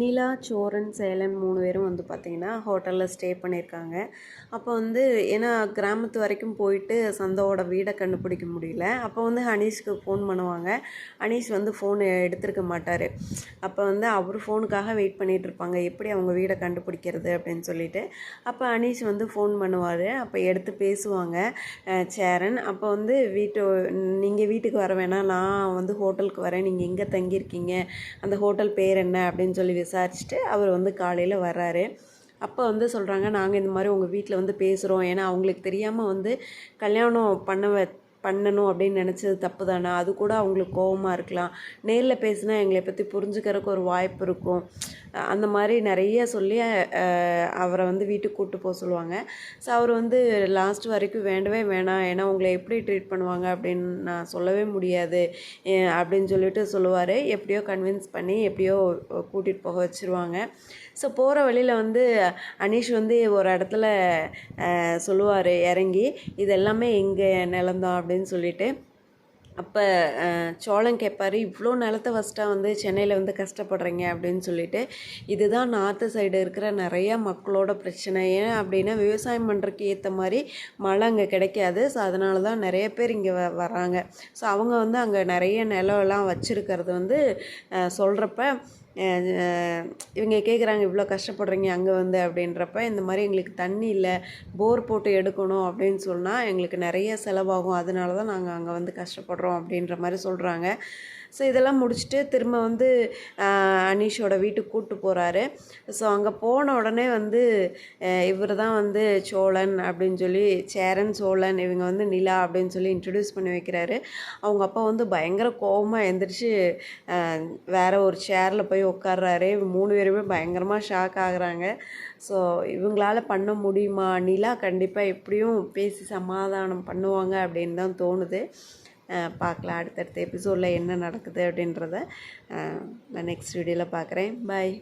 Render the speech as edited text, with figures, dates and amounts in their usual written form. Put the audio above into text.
நிலா, Soren, salient 3 பேரும் வந்து பார்த்திங்கன்னா ஹோட்டலில் ஸ்டே பண்ணியிருக்காங்க. அப்போ வந்து ஏன்னா கிராமத்து வரைக்கும் போயிட்டு சந்தோட வீடை கண்டுபிடிக்க முடியல. அப்போ வந்து அனீஷ்க்கு ஃபோன் பண்ணுவாங்க. அனீஷ் வந்து ஃபோன் எடுத்திருக்க மாட்டார். அப்போ வந்து அவர் ஃபோனுக்காக வெயிட் பண்ணிகிட்ருப்பாங்க, எப்படி அவங்க வீடை கண்டுபிடிக்கிறது அப்படின்னு சொல்லிட்டு. அப்போ அனீஷ் வந்து ஃபோன் பண்ணுவார். அப்போ எடுத்து பேசுவாங்க சேரன். அப்போ வந்து நீங்கள் வீட்டுக்கு வர வேணாம், நான் வந்து ஹோட்டலுக்கு வரேன், நீங்கள் எங்கே தங்கியிருக்கீங்க, அந்த ஹோட்டல் பேர் என்ன அப்படின்னு சொல்லி விசாரிச்சுட்டு அவர் வந்து காலையில் வர்றாரு. அப்போ வந்து சொல்கிறாங்க, நாங்கள் இந்த மாதிரி உங்கள் வீட்டில் வந்து பேசுகிறோம். ஏன்னா அவங்களுக்கு தெரியாமல் வந்து கல்யாணம் பண்ணணும் அப்படின்னு நினச்சது தப்பு தானே, அது கூட அவங்களுக்கு கோபமாக இருக்கலாம். நேரில் பேசினா எங்களை பற்றி புரிஞ்சுக்கிறதுக்கு ஒரு வாய்ப்பு இருக்கும். அந்த மாதிரி நிறைய சொல்லி அவரை வந்து வீட்டுக்கு கூப்பிட்டு போக சொல்லுவாங்க. ஸோ அவர் வந்து லாஸ்ட் வரைக்கும் வேண்டவே வேணாம், ஏன்னா உங்களை எப்படி ட்ரீட் பண்ணுவாங்க அப்படின்னு நான் சொல்லவே முடியாது அப்படின்னு சொல்லிட்டு சொல்லுவார். எப்படியோ கன்வின்ஸ் பண்ணி எப்படியோ கூட்டிகிட்டு போக வச்சுருவாங்க. ஸோ போகிற வழியில் வந்து அனீஷ் வந்து ஒரு இடத்துல சொல்லுவார் இறங்கி, இது எல்லாமே எங்கள் நிலம்தான் அப்படின்னு சொல்லிட்டு. அப்போ சோழன் கேட்பார், இவ்வளோ நிலத்தை ஃபஸ்ட்டாக வந்து சென்னையில் வந்து கஷ்டப்படுறீங்க அப்படின்னு சொல்லிட்டு. இதுதான் நார்த்து சைடு இருக்கிற நிறையா மக்களோட பிரச்சனை. ஏன் அப்படின்னா விவசாயம் பண்ணுறதுக்கு ஏற்ற மாதிரி மழை அங்கே கிடைக்காது. ஸோ அதனால தான் நிறைய பேர் இங்கே வராங்க. ஸோ அவங்க வந்து அங்கே நிறைய நிலம்லாம் வச்சுருக்கிறது வந்து சொல்கிறப்ப இவங்க கேட்குறாங்க, இவ்வளோ கஷ்டப்படுறீங்க அங்கே வந்து அப்படின்றப்ப, இந்த மாதிரி எங்களுக்கு தண்ணி இல்லை, போர் போட்டு எடுக்கணும் அப்படின்னு சொன்னால் எங்களுக்கு நிறைய செலவாகும், அதனால தான் நாங்கள் அங்கே வந்து கஷ்டப்படுறோம் அப்படின்ற மாதிரி சொல்கிறாங்க. ஸோ இதெல்லாம் முடிச்சுட்டு திரும்ப வந்து அனீஷோட வீட்டுக்கு கூப்பிட்டு போகிறாரு. ஸோ அங்கே போன உடனே வந்து இவர் தான் வந்து சோழன் அப்படின்னு சொல்லி, சேரன், சோழன், இவங்க வந்து நிலா அப்படின்னு சொல்லி இன்ட்ரடியூஸ் பண்ணி வைக்கிறாரு. அவங்க அப்பா வந்து பயங்கர கோபமாக எழுந்திரிச்சு வேறு ஒரு சேரில் போய் உட்கார்றாரு. 3 பேருமே பயங்கரமாக ஷாக் ஆகுறாங்க. ஸோ இவங்களால பண்ண முடியுமா? நிலா கண்டிப்பாக எப்படியும் பேசி சமாதானம் பண்ணுவாங்க அப்படின்னு தான் தோணுது. பார்க்கலாம் அடுத்தடுத்த எபிசோடில் என்ன நடக்குது அப்படின்றத நான் நெக்ஸ்ட் வீடியோவில் பார்க்குறேன். பாய்.